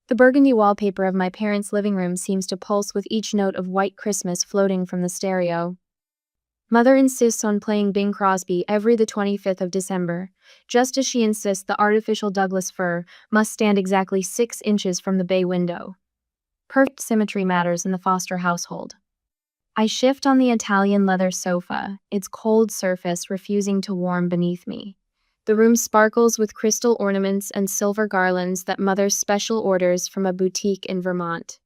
The burgundy wallpaper of my parents' living room seems to pulse with each note of White Christmas floating from the stereo. Mother insists on playing Bing Crosby every the 25th of December, just as she insists the artificial Douglas fir must stand exactly 6 inches from the bay window. Perfect symmetry matters in the Foster household. I shift on the Italian leather sofa, its cold surface refusing to warm beneath me. The room sparkles with crystal ornaments and silver garlands that Mother special orders from a boutique in Vermont.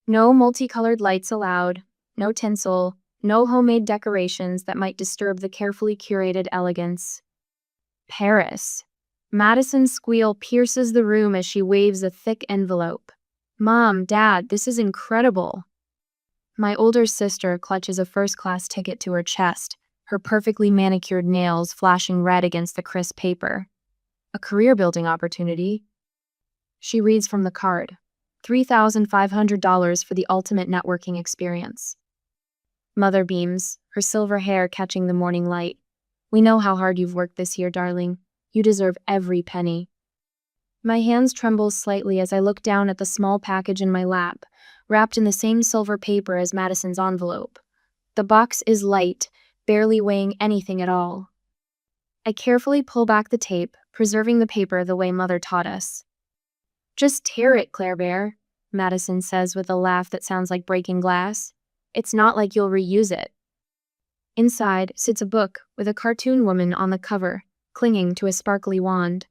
No multicolored lights allowed, no tinsel, no homemade decorations that might disturb the carefully curated elegance. Paris. Madison's squeal pierces the room as she waves a thick envelope. Mom, Dad, this is incredible. My older sister clutches a first-class ticket to her chest, her perfectly manicured nails flashing red against the crisp paper. A career-building opportunity. She reads from the card. $3,500 for the ultimate networking experience. Mother beams, her silver hair catching the morning light. We know how hard you've worked this year, darling. You deserve every penny. My hands tremble slightly as I look down at the small package in my lap, wrapped in the same silver paper as Madison's envelope. The box is light, barely weighing anything at all. I carefully pull back the tape, preserving the paper the way Mother taught us. Just tear it, Claire Bear, Madison says with a laugh that sounds like breaking glass. It's not like you'll reuse it. Inside sits a book with a cartoon woman on the cover, clinging to a sparkly wand.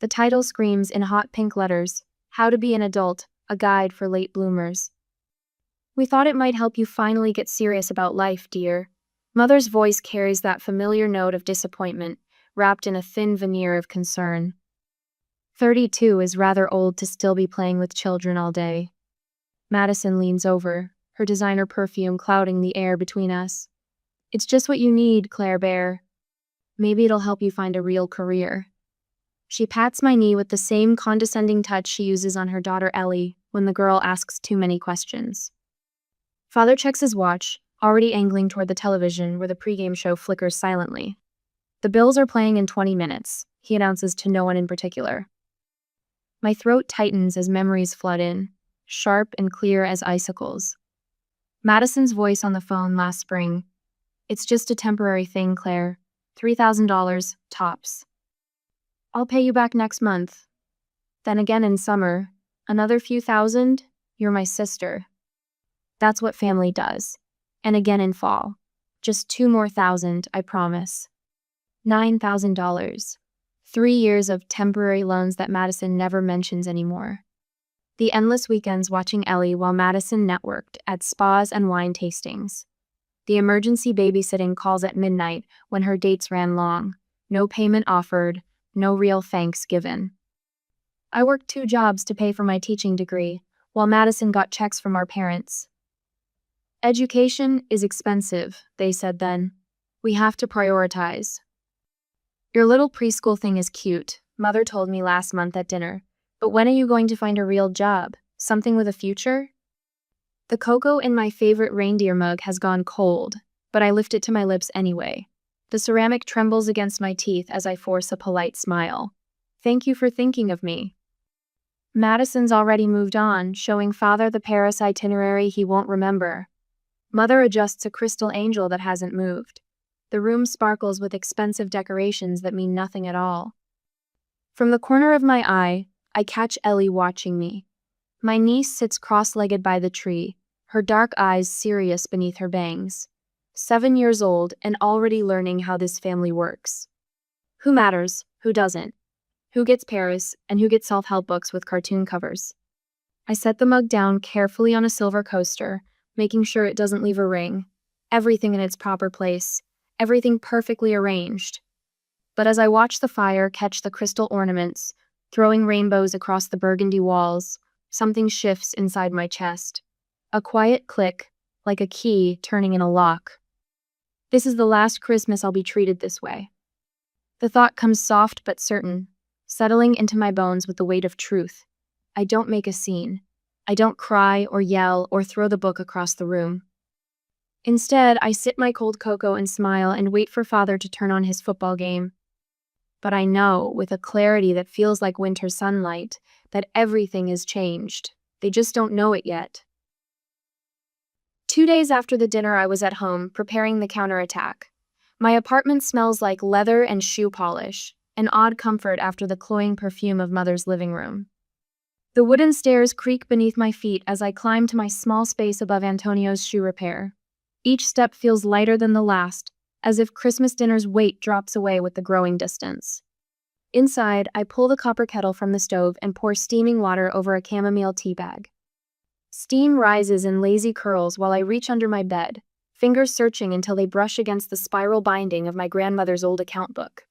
The title screams in hot pink letters, How to Be an Adult, a Guide for Late Bloomers. We thought it might help you finally get serious about life, dear. Mother's voice carries that familiar note of disappointment, wrapped in a thin veneer of concern. 32 is rather old to still be playing with children all day. Madison leans over, her designer perfume clouding the air between us. It's just what you need, Claire Bear. Maybe it'll help you find a real career. She pats my knee with the same condescending touch she uses on her daughter Ellie when the girl asks too many questions. Father checks his watch, already angling toward the television where the pregame show flickers silently. The Bills are playing in 20 minutes, he announces to no one in particular. My throat tightens as memories flood in, sharp and clear as icicles. Madison's voice on the phone last spring. It's just a temporary thing, Claire. $3,000, tops. I'll pay you back next month. Then again in summer, another few thousand, you're my sister. That's what family does. And again in fall. Just 2 more thousand, I promise. $9,000. 3 years of temporary loans that Madison never mentions anymore. The endless weekends watching Ellie while Madison networked at spas and wine tastings. The emergency babysitting calls at midnight when her dates ran long. No payment offered, no real thanks given. I worked 2 jobs to pay for my teaching degree, while Madison got checks from our parents. Education is expensive, they said then. We have to prioritize. Your little preschool thing is cute, Mother told me last month at dinner. But when are you going to find a real job? Something with a future? The cocoa in my favorite reindeer mug has gone cold, but I lift it to my lips anyway. The ceramic trembles against my teeth as I force a polite smile. Thank you for thinking of me. Madison's already moved on, showing Father the Paris itinerary he won't remember. Mother adjusts a crystal angel that hasn't moved. The room sparkles with expensive decorations that mean nothing at all. From the corner of my eye, I catch Ellie watching me. My niece sits cross-legged by the tree, her dark eyes serious beneath her bangs. 7 years old and already learning how this family works. Who matters? Who doesn't? Who gets Paris and who gets self-help books with cartoon covers? I set the mug down carefully on a silver coaster, making sure it doesn't leave a ring. Everything in its proper place. Everything perfectly arranged. But as I watch the fire catch the crystal ornaments, throwing rainbows across the burgundy walls, something shifts inside my chest. A quiet click, like a key turning in a lock. This is the last Christmas I'll be treated this way. The thought comes soft but certain, settling into my bones with the weight of truth. I don't make a scene. I don't cry or yell or throw the book across the room. Instead, I sip my cold cocoa and smile and wait for Father to turn on his football game. But I know, with a clarity that feels like winter sunlight, that everything is changed. They just don't know it yet. 2 days after the dinner, I was at home, preparing the counterattack. My apartment smells like leather and shoe polish, an odd comfort after the cloying perfume of Mother's living room. The wooden stairs creak beneath my feet as I climb to my small space above Antonio's shoe repair. Each step feels lighter than the last, as if Christmas dinner's weight drops away with the growing distance. Inside, I pull the copper kettle from the stove and pour steaming water over a chamomile tea bag. Steam rises in lazy curls while I reach under my bed, fingers searching until they brush against the spiral binding of my grandmother's old account book.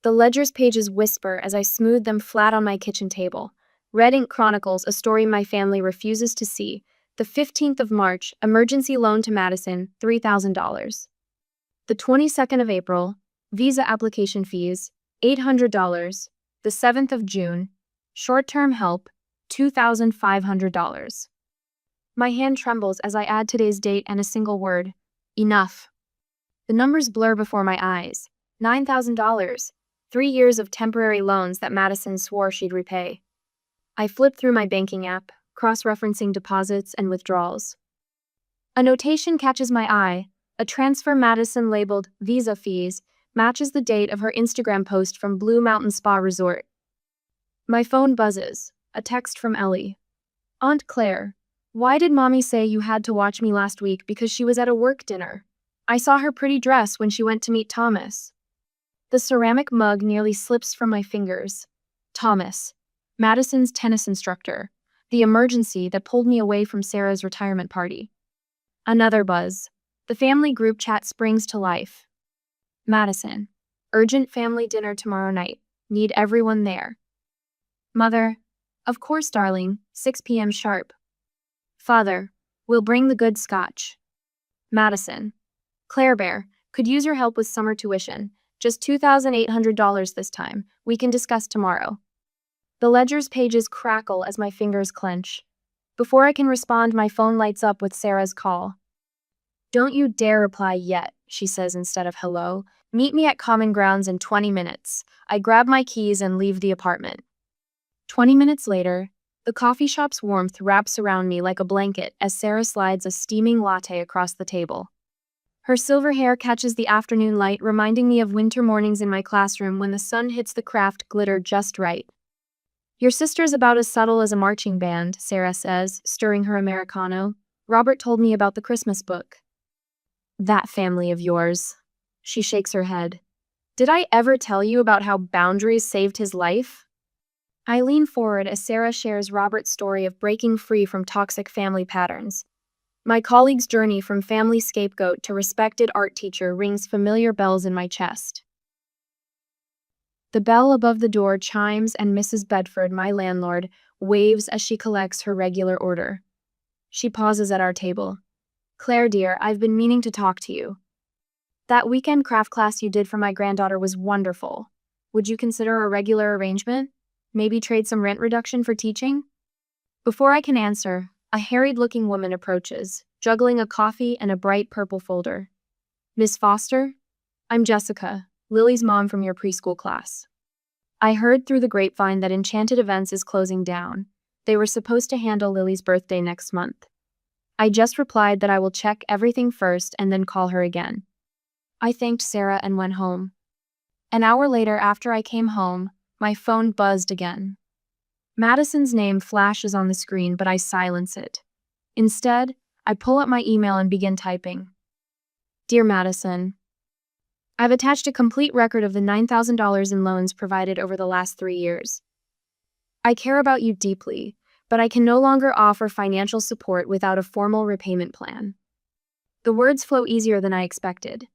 The ledger's pages whisper as I smooth them flat on my kitchen table. Red ink chronicles a story my family refuses to see. The 15th of March, emergency loan to Madison, $3,000. The 22nd of April, visa application fees, $800. The 7th of June, short-term help, $2,500. My hand trembles as I add today's date and a single word: enough. The numbers blur before my eyes. $9,000. 3 years of temporary loans that Madison swore she'd repay. I flip through my banking app, cross-referencing deposits and withdrawals. A notation catches my eye. A transfer Madison labeled Visa Fees matches the date of her Instagram post from Blue Mountain Spa Resort. My phone buzzes. A text from Ellie. Aunt Claire, why did Mommy say you had to watch me last week because she was at a work dinner? I saw her pretty dress when she went to meet Thomas. The ceramic mug nearly slips from my fingers. Thomas, Madison's tennis instructor, the emergency that pulled me away from Sarah's retirement party. Another buzz. The family group chat springs to life. Madison, urgent family dinner tomorrow night. Need everyone there. Mother, of course, darling, 6 p.m. sharp. Father, we'll bring the good scotch. Madison, Claire Bear, could use your help with summer tuition. Just $2,800 this time. We can discuss tomorrow. The ledger's pages crackle as my fingers clench. Before I can respond, my phone lights up with Sarah's call. Don't you dare reply yet, she says instead of hello. Meet me at Common Grounds in 20 minutes. I grab my keys and leave the apartment. 20 minutes later, the coffee shop's warmth wraps around me like a blanket as Sarah slides a steaming latte across the table. Her silver hair catches the afternoon light, reminding me of winter mornings in my classroom when the sun hits the craft glitter just right. Your sister's about as subtle as a marching band, Sarah says, stirring her Americano. Robert told me about the Christmas book. That family of yours. She shakes her head. Did I ever tell you about how boundaries saved his life? I lean forward as Sarah shares Robert's story of breaking free from toxic family patterns. My colleague's journey from family scapegoat to respected art teacher rings familiar bells in my chest. The bell above the door chimes and Mrs. Bedford, my landlord, waves as she collects her regular order. She pauses at our table. Claire, dear, I've been meaning to talk to you. That weekend craft class you did for my granddaughter was wonderful. Would you consider a regular arrangement? Maybe trade some rent reduction for teaching? Before I can answer, a harried-looking woman approaches, juggling a coffee and a bright purple folder. Miss Foster? I'm Jessica, Lily's mom from your preschool class. I heard through the grapevine that Enchanted Events is closing down. They were supposed to handle Lily's birthday next month. I just replied that I will check everything first and then call her again. I thanked Sarah and went home. An hour later, after I came home, my phone buzzed again. Madison's name flashes on the screen, but I silence it. Instead, I pull up my email and begin typing. Dear Madison, I've attached a complete record of the $9,000 in loans provided over the last 3 years. I care about you deeply, but I can no longer offer financial support without a formal repayment plan. The words flow easier than I expected.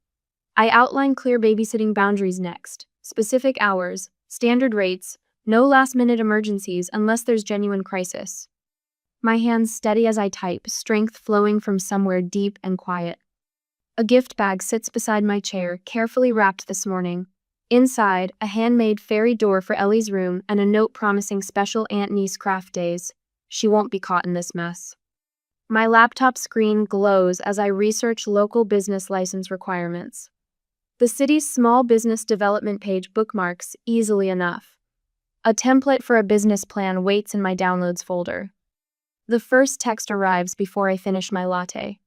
I outline clear babysitting boundaries next, specific hours, standard rates, no last-minute emergencies unless there's genuine crisis. My hands steady as I type, strength flowing from somewhere deep and quiet. A gift bag sits beside my chair, carefully wrapped this morning. Inside, a handmade fairy door for Ellie's room and a note promising special aunt-niece craft days. She won't be caught in this mess. My laptop screen glows as I research local business license requirements. The city's small business development page bookmarks easily enough. A template for a business plan waits in my downloads folder. The first text arrives before I finish my latte.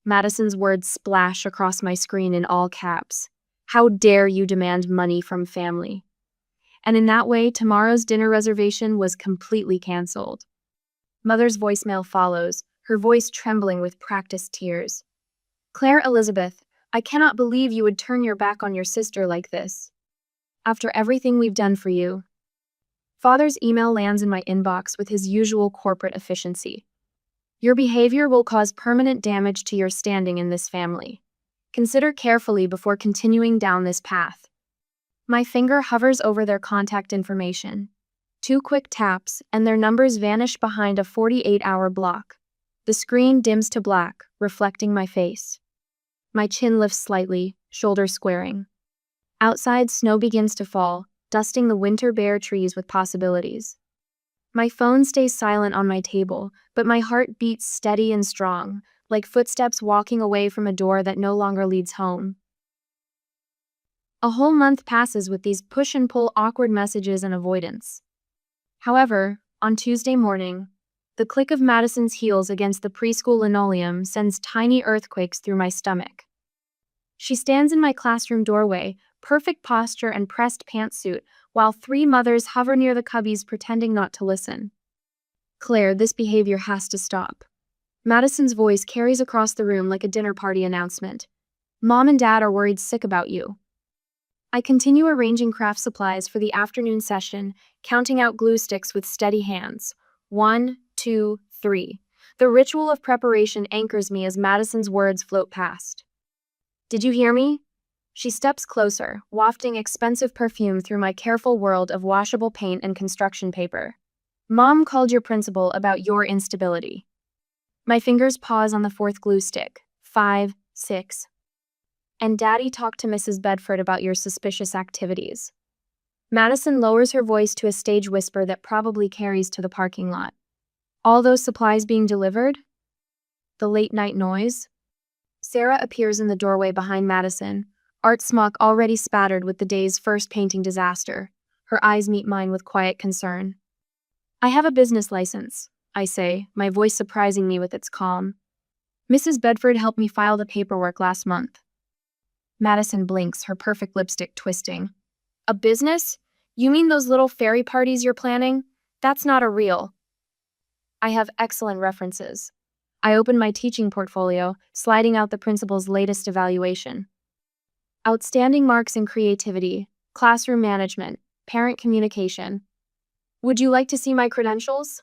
Madison's words splash across my screen in all caps. How dare you demand money from family? And in that way, tomorrow's dinner reservation was completely canceled. Mother's voicemail follows, her voice trembling with practiced tears. Claire Elizabeth, I cannot believe you would turn your back on your sister like this. After everything we've done for you. Father's email lands in my inbox with his usual corporate efficiency. Your behavior will cause permanent damage to your standing in this family. Consider carefully before continuing down this path. My finger hovers over their contact information. 2 quick taps, and their numbers vanish behind a 48-hour block. The screen dims to black, reflecting my face. My chin lifts slightly, shoulders squaring. Outside, snow begins to fall, dusting the winter bare trees with possibilities. My phone stays silent on my table, but my heart beats steady and strong, like footsteps walking away from a door that no longer leads home. A whole month passes with these push and pull awkward messages and avoidance. However, on Tuesday morning, the click of Madison's heels against the preschool linoleum sends tiny earthquakes through my stomach. She stands in my classroom doorway, perfect posture and pressed pantsuit, while 3 mothers hover near the cubbies pretending not to listen. Claire, this behavior has to stop. Madison's voice carries across the room like a dinner party announcement. Mom and Dad are worried sick about you. I continue arranging craft supplies for the afternoon session, counting out glue sticks with steady hands. 1, 2, 3. The ritual of preparation anchors me as Madison's words float past. Did you hear me? She steps closer, wafting expensive perfume through my careful world of washable paint and construction paper. Mom called your principal about your instability. My fingers pause on the 4th glue stick. 5, 6. And Daddy talked to Mrs. Bedford about your suspicious activities. Madison lowers her voice to a stage whisper that probably carries to the parking lot. All those supplies being delivered? The late night noise? Sarah appears in the doorway behind Madison, art smock already spattered with the day's first painting disaster. Her eyes meet mine with quiet concern. I have a business license, I say, my voice surprising me with its calm. Mrs. Bedford helped me file the paperwork last month. Madison blinks, her perfect lipstick twisting. A business? You mean those little fairy parties you're planning? That's not a real. I have excellent references. I open my teaching portfolio, sliding out the principal's latest evaluation. Outstanding marks in creativity, classroom management, parent communication. Would you like to see my credentials?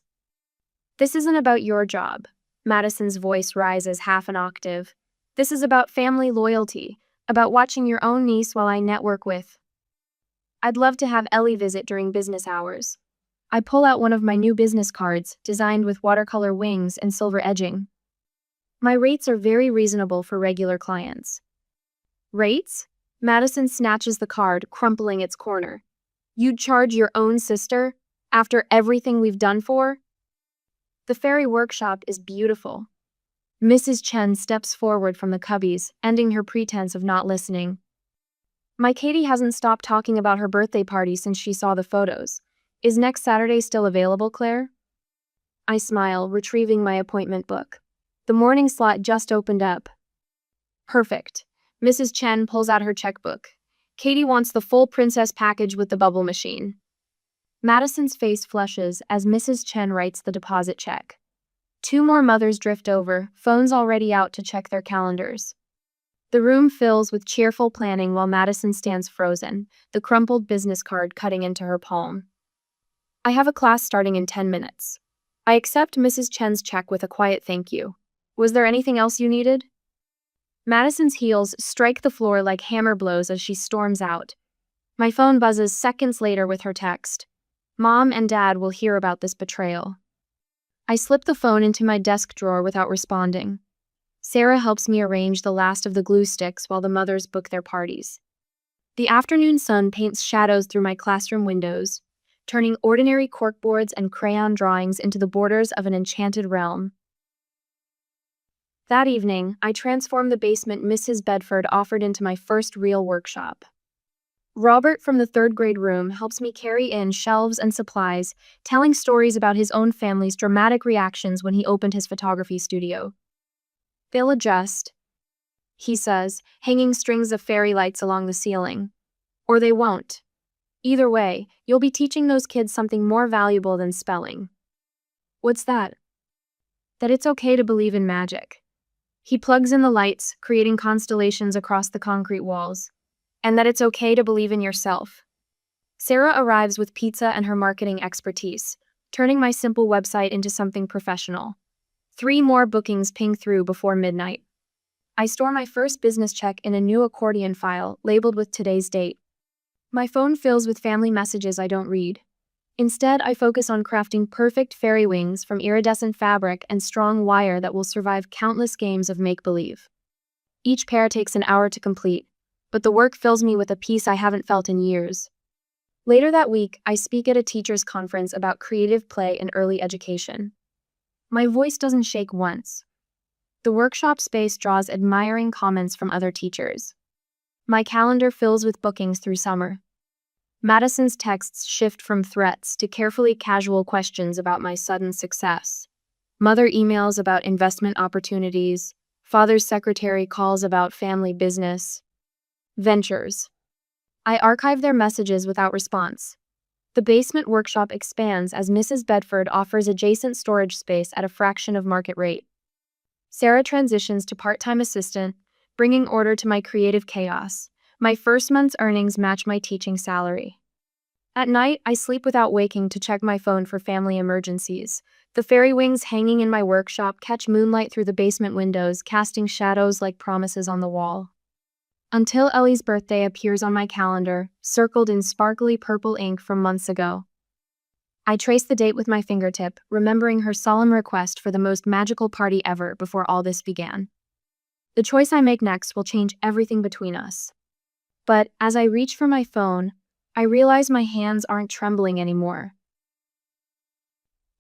This isn't about your job. Madison's voice rises half an octave. This is about family loyalty, about watching your own niece while I network with. I'd love to have Ellie visit during business hours. I pull out one of my new business cards, designed with watercolor wings and silver edging. My rates are very reasonable for regular clients. Rates? Madison snatches the card, crumpling its corner. You'd charge your own sister? After everything we've done for? The fairy workshop is beautiful. Mrs. Chen steps forward from the cubbies, ending her pretense of not listening. My Katie hasn't stopped talking about her birthday party since she saw the photos. Is next Saturday still available, Claire? I smile, retrieving my appointment book. The morning slot just opened up. Perfect. Mrs. Chen pulls out her checkbook. Katie wants the full princess package with the bubble machine. Madison's face flushes as Mrs. Chen writes the deposit check. 2 more mothers drift over, phones already out to check their calendars. The room fills with cheerful planning while Madison stands frozen, the crumpled business card cutting into her palm. I have a class starting in 10 minutes. I accept Mrs. Chen's check with a quiet thank you. Was there anything else you needed? Madison's heels strike the floor like hammer blows as she storms out. My phone buzzes seconds later with her text. Mom and Dad will hear about this betrayal. I slip the phone into my desk drawer without responding. Sarah helps me arrange the last of the glue sticks while the mothers book their parties. The afternoon sun paints shadows through my classroom windows, turning ordinary corkboards and crayon drawings into the borders of an enchanted realm. That evening, I transformed the basement Mrs. Bedford offered into my first real workshop. Robert from the third grade room helps me carry in shelves and supplies, telling stories about his own family's dramatic reactions when he opened his photography studio. "They'll adjust," he says, hanging strings of fairy lights along the ceiling. "Or they won't. Either way, you'll be teaching those kids something more valuable than spelling." "What's that?" "That it's okay to believe in magic." He plugs in the lights, creating constellations across the concrete walls. "And that it's okay to believe in yourself." Sarah arrives with pizza and her marketing expertise, turning my simple website into something professional. 3 more bookings ping through before midnight. I store my first business check in a new accordion file labeled with today's date. My phone fills with family messages I don't read. Instead, I focus on crafting perfect fairy wings from iridescent fabric and strong wire that will survive countless games of make-believe. Each pair takes an hour to complete, but the work fills me with a peace I haven't felt in years. Later that week, I speak at a teachers' conference about creative play in early education. My voice doesn't shake once. The workshop space draws admiring comments from other teachers. My calendar fills with bookings through summer. Madison's texts shift from threats to carefully casual questions about my sudden success. Mother emails about investment opportunities. Father's secretary calls about family business ventures. I archive their messages without response. The basement workshop expands as Mrs. Bedford offers adjacent storage space at a fraction of market rate. Sarah transitions to part-time assistant, bringing order to my creative chaos. My first month's earnings match my teaching salary. At night, I sleep without waking to check my phone for family emergencies. The fairy wings hanging in my workshop catch moonlight through the basement windows, casting shadows like promises on the wall. Until Ellie's birthday appears on my calendar, circled in sparkly purple ink from months ago. I trace the date with my fingertip, remembering her solemn request for the most magical party ever before all this began. The choice I make next will change everything between us. But as I reach for my phone, I realize my hands aren't trembling anymore.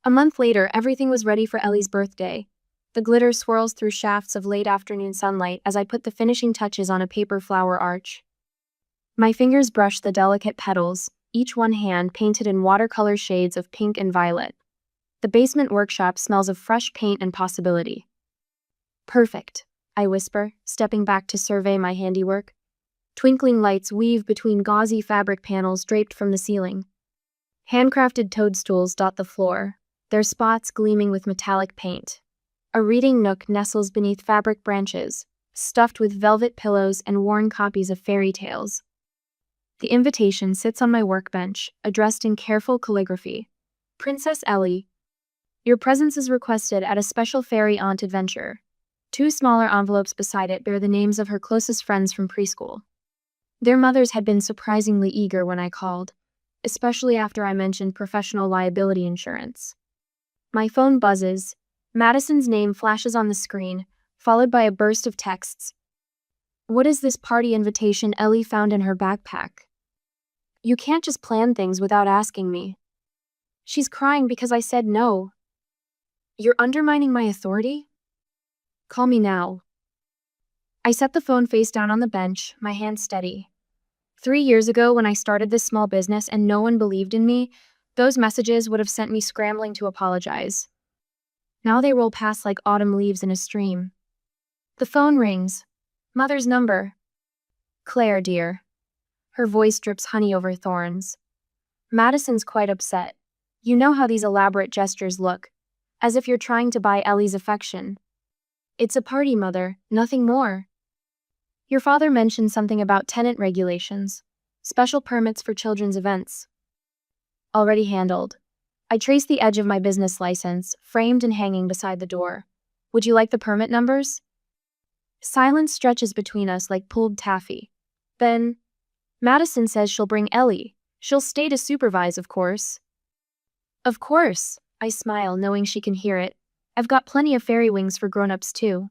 A month later, everything was ready for Ellie's birthday. The glitter swirls through shafts of late afternoon sunlight as I put the finishing touches on a paper flower arch. My fingers brush the delicate petals, each one hand painted in watercolor shades of pink and violet. The basement workshop smells of fresh paint and possibility. "Perfect," I whisper, stepping back to survey my handiwork. Twinkling lights weave between gauzy fabric panels draped from the ceiling. Handcrafted toadstools dot the floor, their spots gleaming with metallic paint. A reading nook nestles beneath fabric branches, stuffed with velvet pillows and worn copies of fairy tales. The invitation sits on my workbench, addressed in careful calligraphy. "Princess Ellie, your presence is requested at a special fairy aunt adventure." 2 smaller envelopes beside it bear the names of her closest friends from preschool. Their mothers had been surprisingly eager when I called, especially after I mentioned professional liability insurance. My phone buzzes. Madison's name flashes on the screen, followed by a burst of texts. "What is this party invitation Ellie found in her backpack? You can't just plan things without asking me. She's crying because I said no. You're undermining my authority? Call me now." I set the phone face down on the bench, my hand steady. 3 years ago, when I started this small business and no one believed in me, those messages would have sent me scrambling to apologize. Now they roll past like autumn leaves in a stream. The phone rings. Mother's number. "Claire, dear." Her voice drips honey over thorns. "Madison's quite upset. You know how these elaborate gestures look, as if you're trying to buy Ellie's affection. It's a party, Mother, nothing more. Your father mentioned something about tenant regulations, special permits for children's events." Already handled. I trace the edge of my business license, framed and hanging beside the door. "Would you like the permit numbers?" Silence stretches between us like pulled taffy. Then, "Madison says she'll bring Ellie. She'll stay to supervise, of course." "Of course," I smile, knowing she can hear it. "I've got plenty of fairy wings for grown-ups too."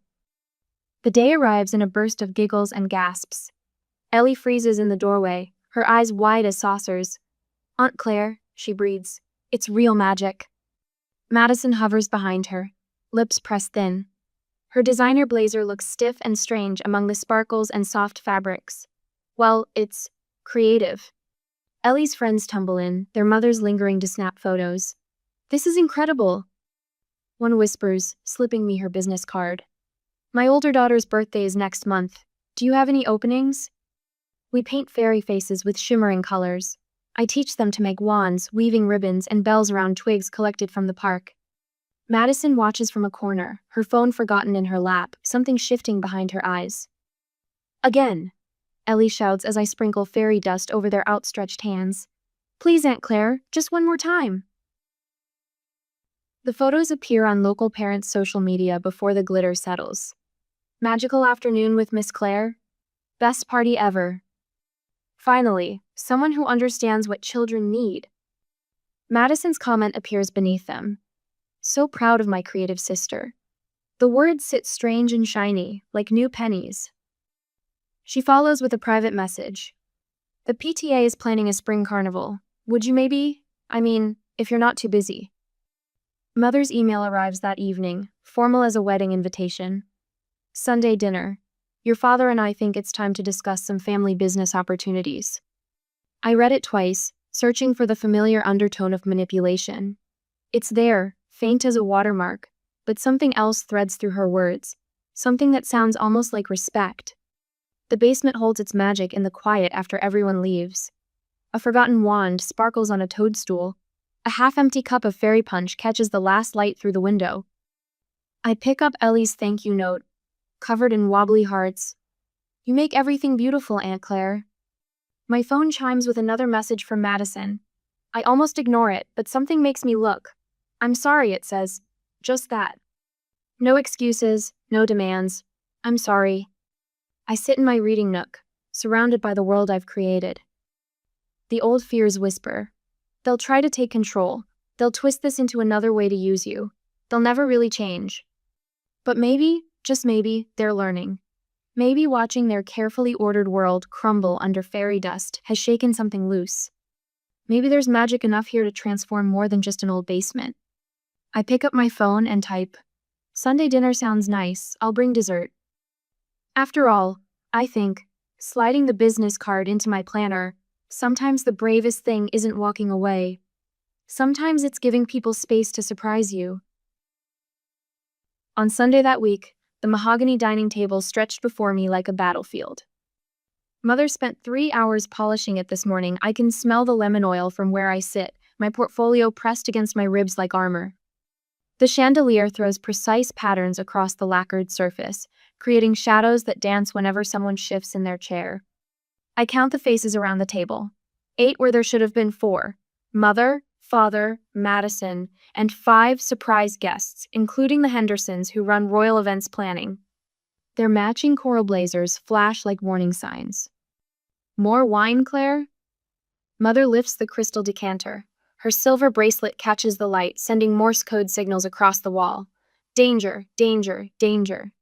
The day arrives in a burst of giggles and gasps. Ellie freezes in the doorway, her eyes wide as saucers. "Aunt Claire," she breathes, "it's real magic." Madison hovers behind her, lips pressed thin. Her designer blazer looks stiff and strange among the sparkles and soft fabrics. Well, it's creative. Ellie's friends tumble in, their mothers lingering to snap photos. "This is incredible," one whispers, slipping me her business card. "My older daughter's birthday is next month. Do you have any openings?" We paint fairy faces with shimmering colors. I teach them to make wands, weaving ribbons and bells around twigs collected from the park. Madison watches from a corner, her phone forgotten in her lap, something shifting behind her eyes. "Again," Ellie shouts as I sprinkle fairy dust over their outstretched hands. "Please, Aunt Claire, just one more time." The photos appear on local parents' social media before the glitter settles. "Magical afternoon with Miss Claire. Best party ever. Finally, someone who understands what children need." Madison's comment appears beneath them. "So proud of my creative sister." The words sit strange and shiny, like new pennies. She follows with a private message. "The PTA is planning a spring carnival. Would you if you're not too busy." Mother's email arrives that evening, formal as a wedding invitation. "Sunday dinner. Your father and I think it's time to discuss some family business opportunities." I read it twice, searching for the familiar undertone of manipulation. It's there, faint as a watermark, but something else threads through her words, something that sounds almost like respect. The basement holds its magic in the quiet after everyone leaves. A forgotten wand sparkles on a toadstool. A half-empty cup of fairy punch catches the last light through the window. I pick up Ellie's thank you note, covered in wobbly hearts. "You make everything beautiful, Aunt Claire." My phone chimes with another message from Madison. I almost ignore it, but something makes me look. "I'm sorry," it says. Just that. No excuses, no demands. I'm sorry. I sit in my reading nook, surrounded by the world I've created. The old fears whisper. They'll try to take control. They'll twist this into another way to use you. They'll never really change. But maybe, just maybe, they're learning. Maybe watching their carefully ordered world crumble under fairy dust has shaken something loose. Maybe there's magic enough here to transform more than just an old basement. I pick up my phone and type, "Sunday dinner sounds nice, I'll bring dessert." After all, I think, sliding the business card into my planner, sometimes the bravest thing isn't walking away. Sometimes it's giving people space to surprise you. On Sunday that week, the mahogany dining table stretched before me like a battlefield. Mother spent 3 hours polishing it this morning. I can smell the lemon oil from where I sit, my portfolio pressed against my ribs like armor. The chandelier throws precise patterns across the lacquered surface, creating shadows that dance whenever someone shifts in their chair. I count the faces around the table. 8 where there should have been 4. Mother, father, Madison, and 5 surprise guests, including the Hendersons who run royal events planning. Their matching coral blazers flash like warning signs. "More wine, Claire?" Mother lifts the crystal decanter. Her silver bracelet catches the light, sending Morse code signals across the wall. "Danger, danger, danger."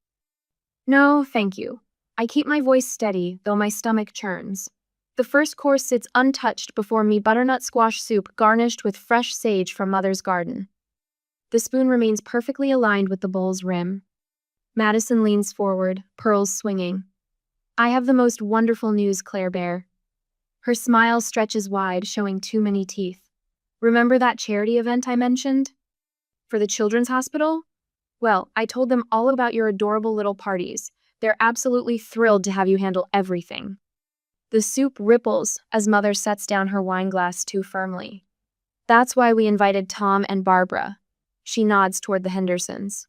"No, thank you." I keep my voice steady, though my stomach churns. The first course sits untouched before me, butternut squash soup garnished with fresh sage from Mother's garden. The spoon remains perfectly aligned with the bowl's rim. Madison leans forward, pearls swinging. "I have the most wonderful news, Claire Bear." Her smile stretches wide, showing too many teeth. "Remember that charity event I mentioned? For the children's hospital? Well, I told them all about your adorable little parties. They're absolutely thrilled to have you handle everything." The soup ripples as Mother sets down her wine glass too firmly. "That's why we invited Tom and Barbara." She nods toward the Hendersons.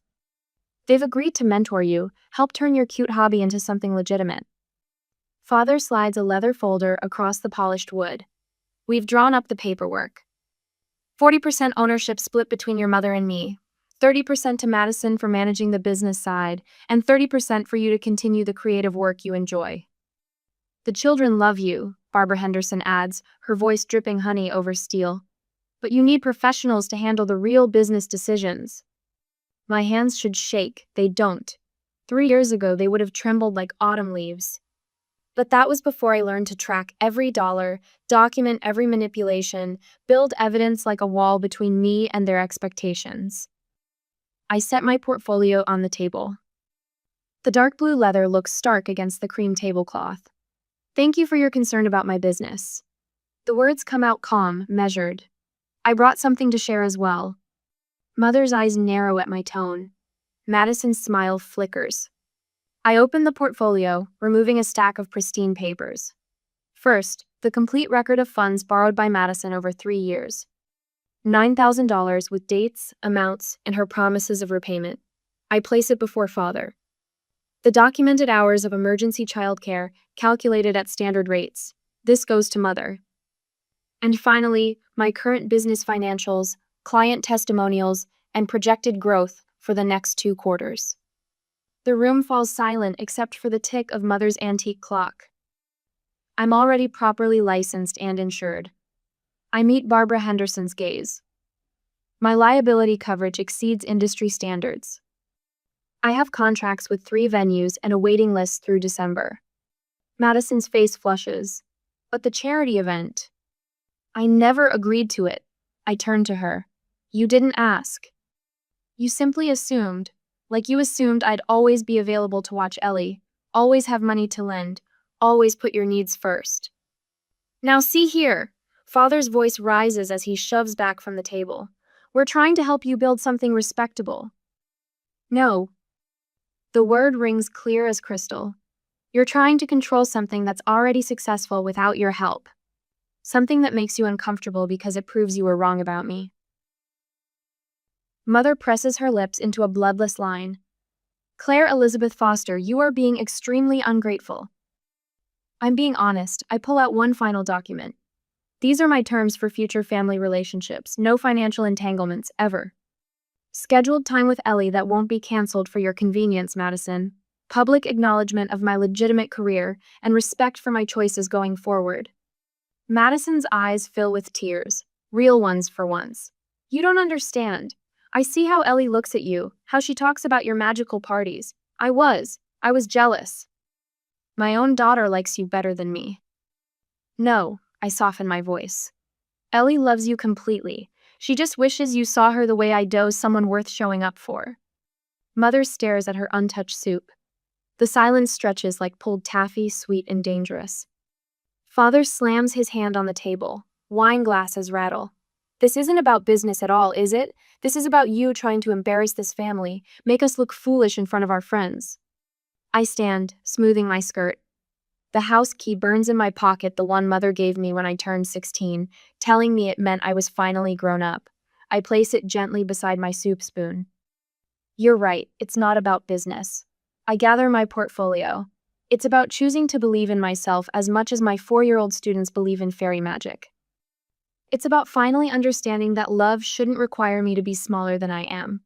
"They've agreed to mentor you, help turn your cute hobby into something legitimate." Father slides a leather folder across the polished wood. "We've drawn up the paperwork. 40% ownership split between your mother and me. 30% to Madison for managing the business side, and 30% for you to continue the creative work you enjoy. The children love you," Barbara Henderson adds, her voice dripping honey over steel. "But you need professionals to handle the real business decisions." My hands should shake, they don't. 3 years ago, they would have trembled like autumn leaves. But that was before I learned to track every dollar, document every manipulation, build evidence like a wall between me and their expectations. I set my portfolio on the table. The dark blue leather looks stark against the cream tablecloth. Thank you for your concern about my business. The words come out calm, measured. I brought something to share as well. Mother's eyes narrow at my tone. Madison's smile flickers. I open the portfolio, removing a stack of pristine papers. First, the complete record of funds borrowed by Madison over 3 years. $9,000 with dates, amounts, and her promises of repayment. I place it before Father. The documented hours of emergency childcare, calculated at standard rates. This goes to Mother. And finally, my current business financials, client testimonials, and projected growth for the next 2 quarters. The room falls silent except for the tick of Mother's antique clock. I'm already properly licensed and insured. I meet Barbara Henderson's gaze. My liability coverage exceeds industry standards. I have contracts with 3 venues and a waiting list through December. Madison's face flushes. But the charity event? I never agreed to it. I turn to her. You didn't ask. You simply assumed. Like you assumed I'd always be available to watch Ellie, always have money to lend, always put your needs first. Now see here. Father's voice rises as he shoves back from the table. We're trying to help you build something respectable. No. The word rings clear as crystal. You're trying to control something that's already successful without your help. Something that makes you uncomfortable because it proves you were wrong about me. Mother presses her lips into a bloodless line. Claire Elizabeth Foster, you are being extremely ungrateful. I'm being honest. I pull out one final document. These are my terms for future family relationships. No financial entanglements, ever. Scheduled time with Ellie that won't be canceled for your convenience, Madison. Public acknowledgement of my legitimate career and respect for my choices going forward. Madison's eyes fill with tears. Real ones for once. You don't understand. I see how Ellie looks at you, how she talks about your magical parties. I was jealous. My own daughter likes you better than me. No, I soften my voice. Ellie loves you completely. She just wishes you saw her the way I do someone worth showing up for. Mother stares at her untouched soup. The silence stretches like pulled taffy, sweet and dangerous. Father slams his hand on the table. Wine glasses rattle. This isn't about business at all, is it? This is about you trying to embarrass this family, make us look foolish in front of our friends. I stand, smoothing my skirt. The house key burns in my pocket, the one Mother gave me when I turned 16, telling me it meant I was finally grown up. I place it gently beside my soup spoon. You're right, it's not about business. I gather my portfolio. It's about choosing to believe in myself as much as my 4-year-old students believe in fairy magic. It's about finally understanding that love shouldn't require me to be smaller than I am.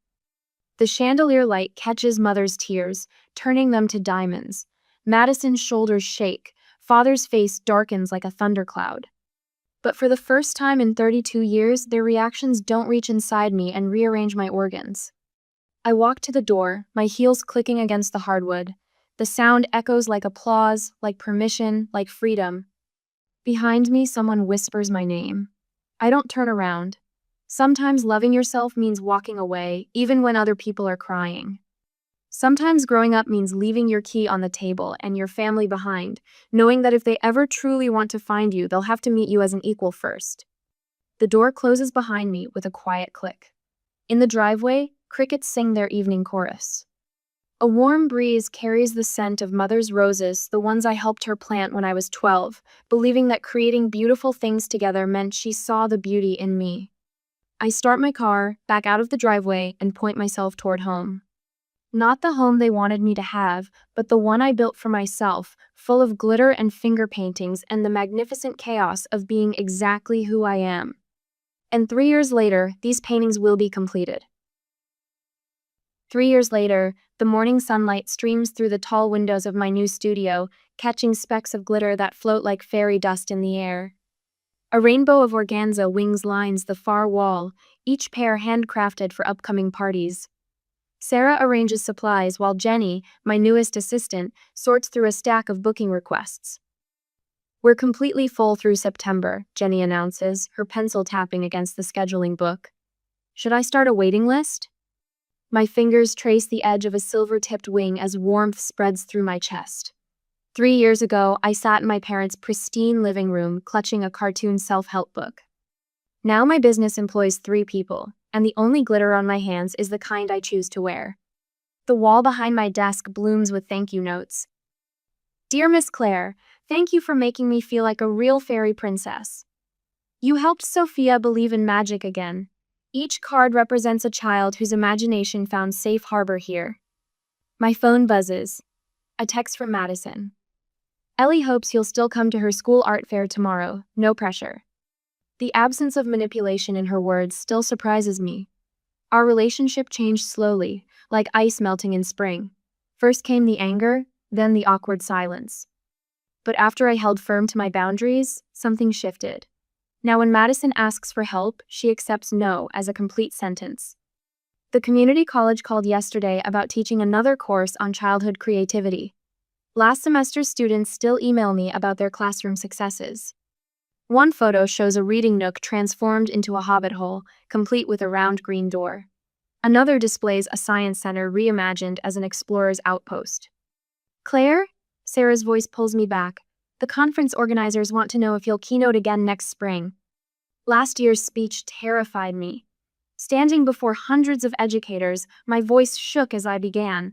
The chandelier light catches Mother's tears, turning them to diamonds. Madison's shoulders shake. Father's face darkens like a thundercloud. But for the first time in 32 years, their reactions don't reach inside me and rearrange my organs. I walk to the door, my heels clicking against the hardwood. The sound echoes like applause, like permission, like freedom. Behind me, someone whispers my name. I don't turn around. Sometimes loving yourself means walking away, even when other people are crying. Sometimes growing up means leaving your key on the table and your family behind, knowing that if they ever truly want to find you, they'll have to meet you as an equal first. The door closes behind me with a quiet click. In the driveway, crickets sing their evening chorus. A warm breeze carries the scent of Mother's roses, the ones I helped her plant when I was 12, believing that creating beautiful things together meant she saw the beauty in me. I start my car, back out of the driveway, and point myself toward home. Not the home they wanted me to have, but the one I built for myself, full of glitter and finger paintings and the magnificent chaos of being exactly who I am. And 3 years later, these paintings will be completed. 3 years later, the morning sunlight streams through the tall windows of my new studio, catching specks of glitter that float like fairy dust in the air. A rainbow of organza wings lines the far wall, each pair handcrafted for upcoming parties. Sarah arranges supplies while Jenny, my newest assistant, sorts through a stack of booking requests. We're completely full through September, Jenny announces, her pencil tapping against the scheduling book. Should I start a waiting list? My fingers trace the edge of a silver-tipped wing as warmth spreads through my chest. 3 years ago, I sat in my parents' pristine living room, clutching a cartoon self-help book. Now my business employs 3 people, and the only glitter on my hands is the kind I choose to wear. The wall behind my desk blooms with thank you notes. Dear Miss Claire, thank you for making me feel like a real fairy princess. You helped Sophia believe in magic again. Each card represents a child whose imagination found safe harbor here. My phone buzzes. A text from Madison. Ellie hopes you'll still come to her school art fair tomorrow, no pressure. The absence of manipulation in her words still surprises me. Our relationship changed slowly, like ice melting in spring. First came the anger, then the awkward silence. But after I held firm to my boundaries, something shifted. Now when Madison asks for help, she accepts no as a complete sentence. The community college called yesterday about teaching another course on childhood creativity. Last semester's students still email me about their classroom successes. One photo shows a reading nook transformed into a hobbit hole, complete with a round green door. Another displays a science center reimagined as an explorer's outpost. Claire? Sarah's voice pulls me back. The conference organizers want to know if you'll keynote again next spring. Last year's speech terrified me. Standing before hundreds of educators, my voice shook as I began.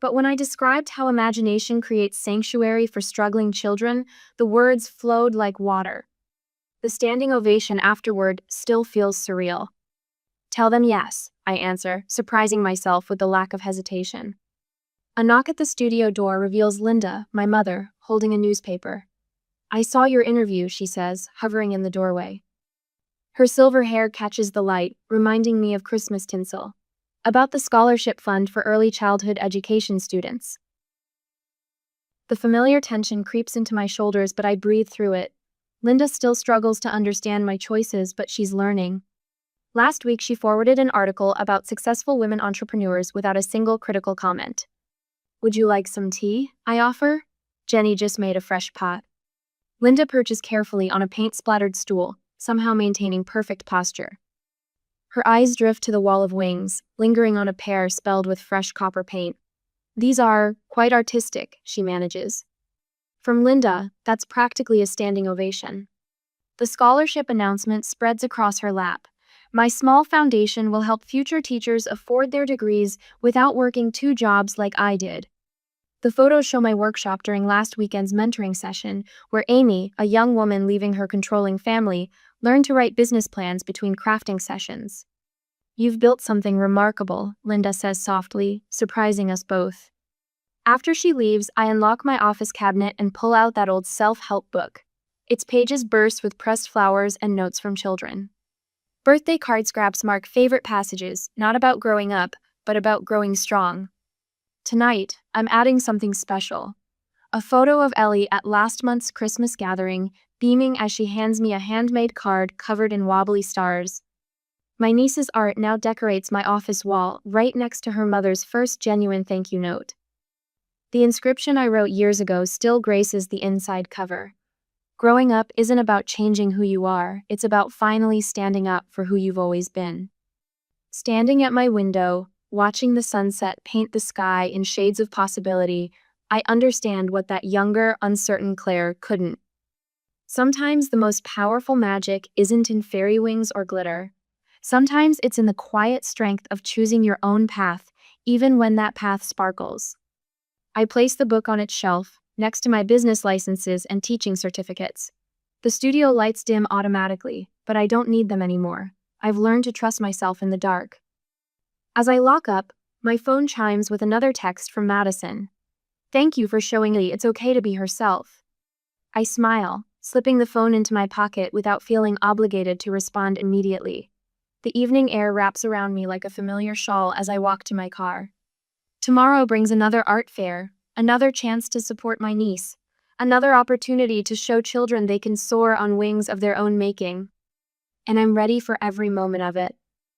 But when I described how imagination creates sanctuary for struggling children, the words flowed like water. The standing ovation afterward still feels surreal. Tell them yes, I answer, surprising myself with the lack of hesitation. A knock at the studio door reveals Linda, my mother, holding a newspaper. I saw your interview, she says, hovering in the doorway. Her silver hair catches the light, reminding me of Christmas tinsel. About the scholarship fund for early childhood education students. The familiar tension creeps into my shoulders, but I breathe through it. Linda still struggles to understand my choices, but she's learning. Last week, she forwarded an article about successful women entrepreneurs without a single critical comment. Would you like some tea? I offer. Jenny just made a fresh pot. Linda perches carefully on a paint-splattered stool, somehow maintaining perfect posture. Her eyes drift to the wall of wings, lingering on a pair spelled with fresh copper paint. These are quite artistic, she manages. From Linda, that's practically a standing ovation. The scholarship announcement spreads across her lap. My small foundation will help future teachers afford their degrees without working 2 jobs like I did. The photos show my workshop during last weekend's mentoring session, where Amy, a young woman leaving her controlling family, learned to write business plans between crafting sessions. You've built something remarkable, Linda says softly, surprising us both. After she leaves, I unlock my office cabinet and pull out that old self-help book. Its pages burst with pressed flowers and notes from children. Birthday card scraps mark favorite passages, not about growing up, but about growing strong. Tonight, I'm adding something special. A photo of Ellie at last month's Christmas gathering, beaming as she hands me a handmade card covered in wobbly stars. My niece's art now decorates my office wall, right next to her mother's first genuine thank you note. The inscription I wrote years ago still graces the inside cover. Growing up isn't about changing who you are, it's about finally standing up for who you've always been. Standing at my window, watching the sunset paint the sky in shades of possibility, I understand what that younger, uncertain Claire couldn't. Sometimes the most powerful magic isn't in fairy wings or glitter. Sometimes it's in the quiet strength of choosing your own path, even when that path sparkles. I place the book on its shelf, next to my business licenses and teaching certificates. The studio lights dim automatically, but I don't need them anymore. I've learned to trust myself in the dark. As I lock up, my phone chimes with another text from Madison. Thank you for showing Lee it's okay to be herself. I smile, slipping the phone into my pocket without feeling obligated to respond immediately. The evening air wraps around me like a familiar shawl as I walk to my car. Tomorrow brings another art fair, another chance to support my niece, another opportunity to show children they can soar on wings of their own making. And I'm ready for every moment of it.